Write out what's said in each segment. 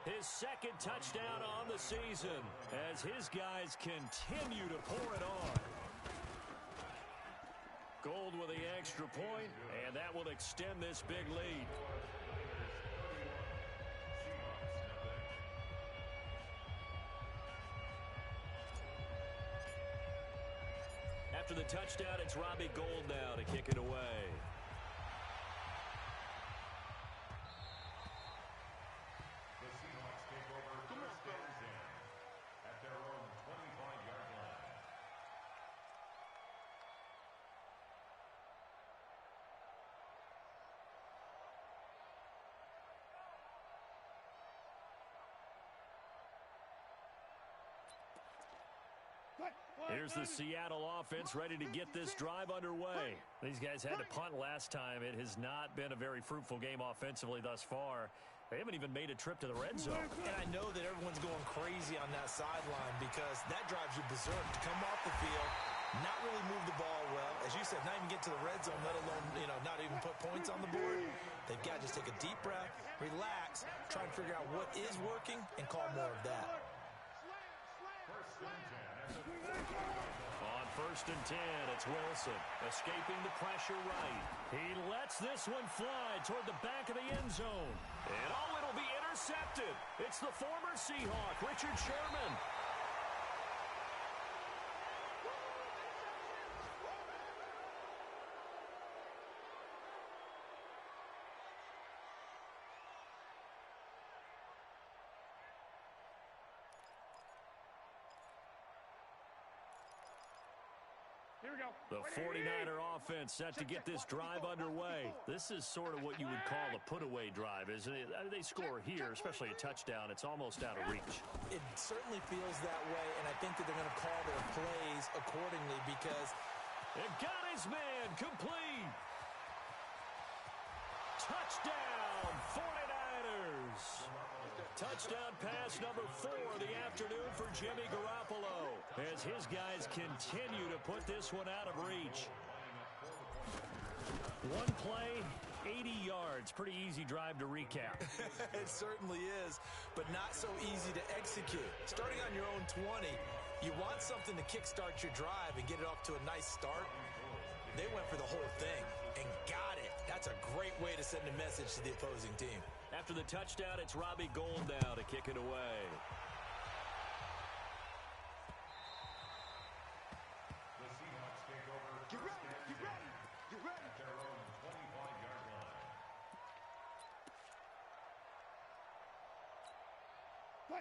His second touchdown on the season as his guys continue to pour it on. Gold with the extra point, and that will extend this big lead. After the touchdown, it's Robbie Gould now to kick it away. The Seahawks take over first and 10 at their own 25-yard line. Here's the Seattle offense ready to get this drive underway. These guys had to punt last time. It has not been a very fruitful game offensively thus far. They haven't even made a trip to the red zone. And I know that everyone's going crazy on that sideline because that drives you berserk to come off the field, not really move the ball well. As you said, not even get to the red zone, let alone, not even put points on the board. They've got to just take a deep breath, relax, try and figure out what is working, and call more of that. On first and 10, it's Wilson escaping the pressure right. He lets this one fly toward the back of the end zone. And it'll be intercepted. It's the former Seahawk, Richard Sherman. The 49er offense set to get this drive underway. This is sort of what you would call a put-away drive, isn't it? They score here, especially a touchdown. It's almost out of reach. It certainly feels that way, and I think that they're going to call their plays accordingly because it got his man complete. Touchdown, 49ers. Touchdown pass number 4 of the afternoon for Jimmy Garoppolo as his guys continue to put this one out of reach. One play, 80 yards. Pretty easy drive to recap. It certainly is, but not so easy to execute. Starting on your own 20, you want something to kickstart your drive and get it off to a nice start. They went for the whole thing and got it. That's a great way to send a message to the opposing team. After the touchdown, it's Robbie Gould now to kick it away. The Seahawks take over first and 10 at their own 25-yard line.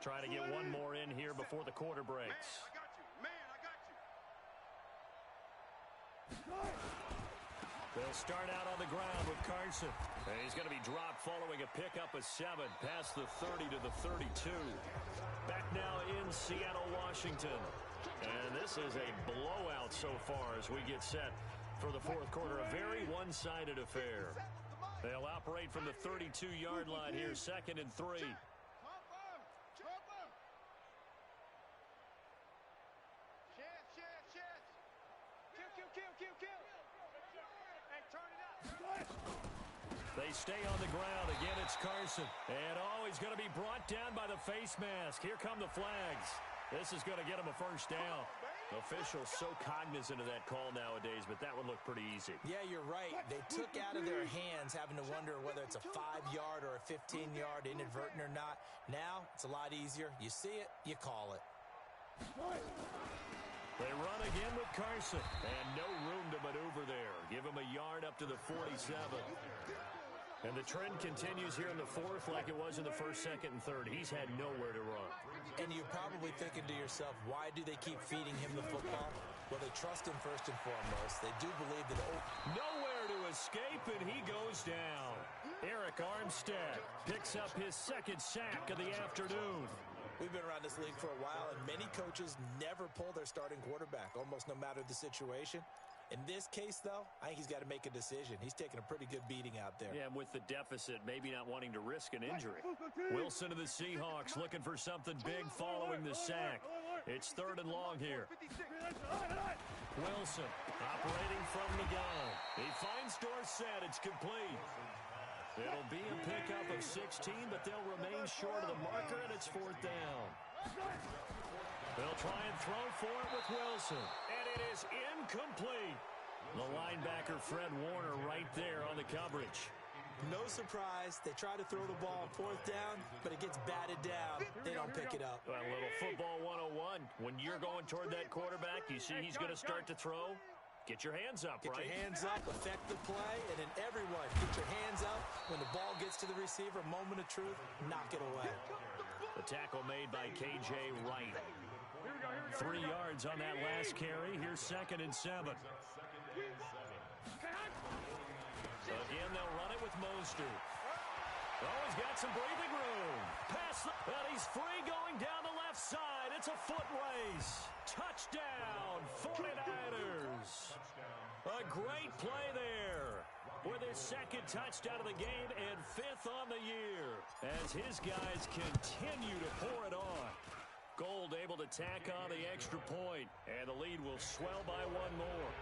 Trying to get one more in here before the quarter breaks. Man, I got you. Man, I got you. They'll start out on the ground with Carson. And he's going to be dropped following a pickup of 7 past the 30 to the 32. Back now in Seattle, Washington. And this is a blowout so far as we get set for the fourth quarter. A very one-sided affair. They'll operate from the 32-yard line here, 2nd and 3. They stay on the ground. Again, it's Carson. And, he's going to be brought down by the face mask. Here come the flags. This is going to get him a first down. Officials so cognizant of that call nowadays, but that would look pretty easy. Yeah, you're right. They took out of their hands having to wonder whether it's a 5-yard or a 15-yard inadvertent or not. Now, it's a lot easier. You see it, you call it. They run again with Carson. And no room to maneuver there. Give him a yard up to the 47. And the trend continues here in the fourth like it was in the first, second, and third. He's had nowhere to run. And you're probably thinking to yourself, why do they keep feeding him the football? Well, they trust him first and foremost. They do believe that... Nowhere to escape, and he goes down. Eric Armstead picks up his second sack of the afternoon. We've been around this league for a while, and many coaches never pull their starting quarterback, almost no matter the situation. In this case, though, I think he's got to make a decision. He's taking a pretty good beating out there. Yeah, and with the deficit, maybe not wanting to risk an injury. Wilson of the Seahawks looking for something big following the sack. It's 3rd and long here. Wilson operating from the gun. He finds Dorsett. It's complete. It'll be a pickup of 16, but they'll remain short of the marker, and it's 4th down. They'll try and throw for it with Wilson, and it is incomplete. The linebacker, Fred Warner, right there on the coverage. No surprise. They try to throw the ball on 4th down, but it gets batted down. They don't pick it up. A little football 101. When you're going toward that quarterback, you see he's going to start to throw. Get your hands up, right? Get your hands up, affect the play, and then everyone get your hands up. When the ball gets to the receiver, moment of truth, knock it away. The tackle made by K.J. Wright. 3 yards on that last carry. Here's 2nd and 7. So again, they'll run it with Mostert. Oh, he's got some breathing room. Pass, and he's free going down the left side. It's a foot race. Touchdown, 49ers. A great play there with his 2nd touchdown of the game and 5th on the year as his guys continue to pour it on. Gold able to tack on the extra point, and the lead will swell by 1 more.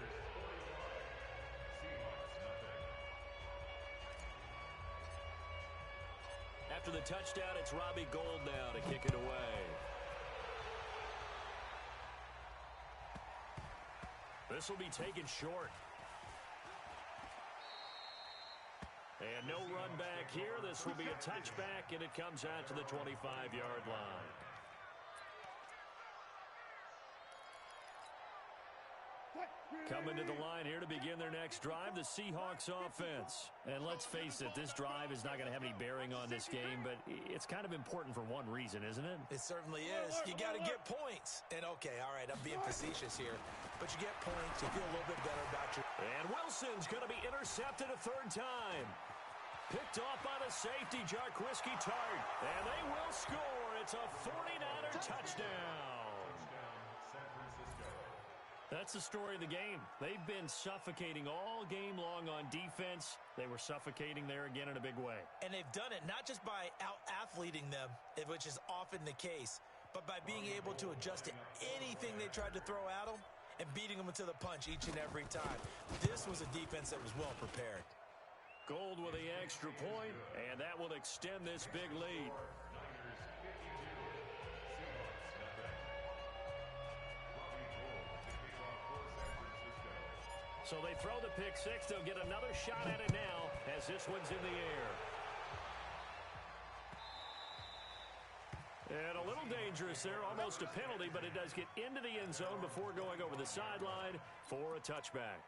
After the touchdown, it's Robbie Gould now to kick it away. This will be taken short. And no run back here. This will be a touchback, and it comes out to the 25-yard line. Coming to the line here to begin their next drive, the Seahawks offense. And let's face it, this drive is not going to have any bearing on this game, but it's kind of important for one reason, isn't it? It certainly is. You got to get points. And okay, all right, I'm being facetious here, but you get points, you feel a little bit better about your... And Wilson's going to be intercepted a 3rd time. Picked off by the safety, Jarquiski Tart. And they will score. It's a 49er touchdown. That's the story of the game. They've been suffocating all game long on defense. They were suffocating there again in a big way. And they've done it not just by out-athleting them, which is often the case, but by being able to adjust to anything they tried to throw at them and beating them to the punch each and every time. This was a defense that was well prepared. Gold with the extra point, and that will extend this big lead. So they throw the pick 6. They'll get another shot at it now as this one's in the air. And a little dangerous there, almost a penalty, but it does get into the end zone before going over the sideline for a touchback.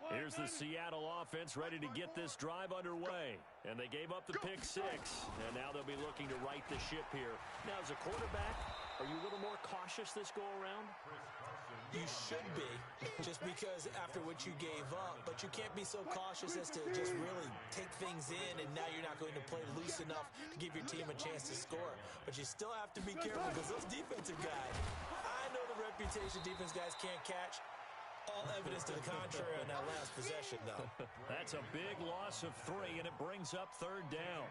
Here's the Seattle offense ready to get this drive underway. And they gave up the pick 6. And now they'll be looking to right the ship here. Now, as a quarterback, are you a little more cautious this go-around? You should be, just because after what you gave up. But you can't be so cautious as to just really take things in, and now you're not going to play loose enough to give your team a chance to score. But you still have to be careful because those defensive guys, I know the reputation defense guys can't catch. All evidence to the contrary on that last possession, though. That's a big loss of 3, and it brings up 3rd down.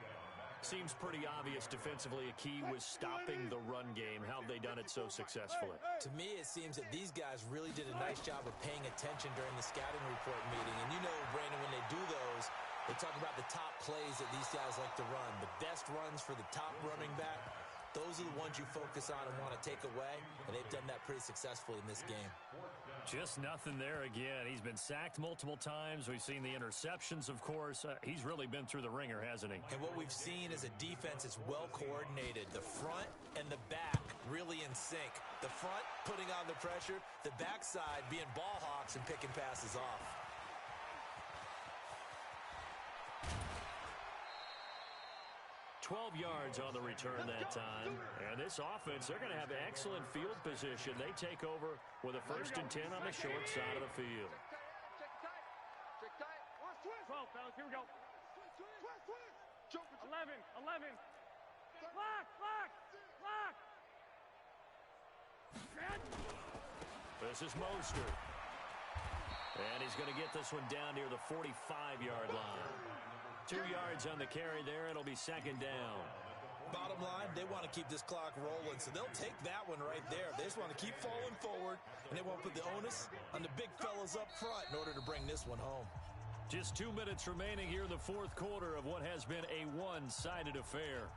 Seems pretty obvious defensively a key was stopping the run game. How have they done it so successfully? To me, it seems that these guys really did a nice job of paying attention during the scouting report meeting. And you know, Brandon, when they do those, they talk about the top plays that these guys like to run. The best runs for the top running back. Those are the ones you focus on and want to take away, and they've done that pretty successfully in this game. Just nothing there again. He's been sacked multiple times. We've seen the interceptions, of course. He's really been through the ringer, hasn't he? And what we've seen is a defense that's well coordinated. The front and the back really in sync. The front putting on the pressure, the backside being ball hawks and picking passes off. 12 yards on the return that time. And this offense, they're going to have excellent field position. They take over with a 1st and 10 on the short side of the field. Check tight. 12, fellas. Here we go. 11. Lock. This is Mostert. And he's going to get this one down near the 45-yard line. 2 yards on the carry there. It'll be 2nd down. Bottom line, they want to keep this clock rolling, so they'll take that one right there. They just want to keep falling forward, and they won't put the onus on the big fellas up front in order to bring this one home. Just 2 minutes remaining here in the fourth quarter of what has been a one-sided affair.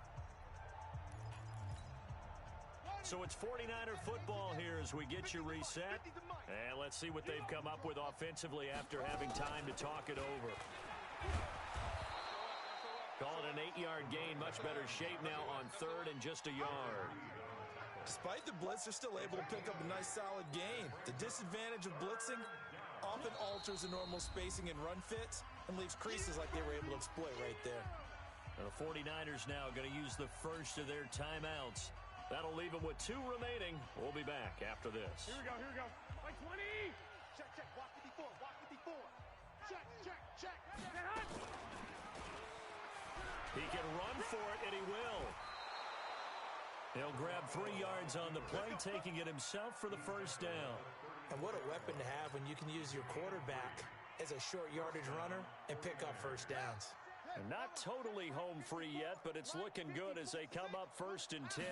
So it's 49er football here as we get you reset. And let's see what they've come up with offensively after having time to talk it over. Call it an 8-yard gain. Much better shape now on third and just a yard. Despite the blitz, they're still able to pick up a nice solid gain. The disadvantage of blitzing often alters the normal spacing and run fits and leaves creases like they were able to exploit right there. And the 49ers now going to use the first of their timeouts. That'll leave them with 2 remaining. We'll be back after this. Here we go. Like 20. Check. Walk 54. Check. He can run for it, and he will. He'll grab 3 yards on the play, taking it himself for the first down. And what a weapon to have when you can use your quarterback as a short yardage runner and pick up first downs. And not totally home free yet, but it's looking good as they come up 1st and 10.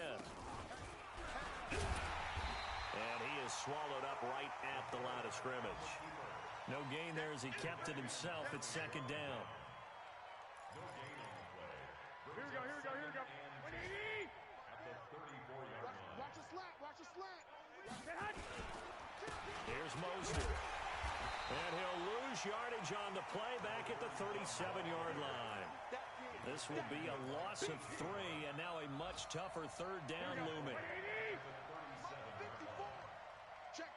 And he is swallowed up right at the line of scrimmage. No gain there as he kept it himself at 2nd down. Here we go. 180. At the 34-yard line. Watch the slant. Here's Mostert. And he'll lose yardage on the play back at the 37-yard line. This will be a loss of 3, and now a much tougher 3rd down looming. Check.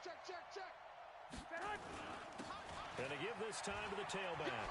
And to give this time to the tailback.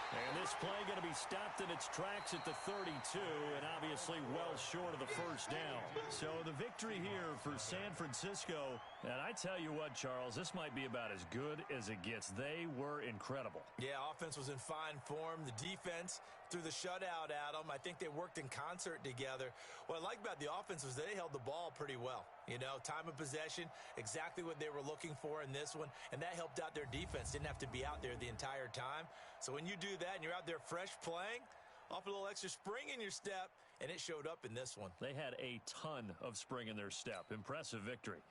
And this play going to be stopped in its tracks at the 32, and obviously well short of the first down. So the victory here for San Francisco, and I tell you what, Charles, this might be about as good as it gets. They were incredible. Yeah, offense was in fine form. The defense threw the shutout at them. I think they worked in concert together. What I like about the offense was they held the ball pretty well. You know, time of possession, exactly what they were looking for in this one, and that helped out their defense. Didn't have to be out there the entire time. So when you do that and you're out there fresh playing, off a little extra spring in your step, and it showed up in this one. They had a ton of spring in their step. Impressive victory.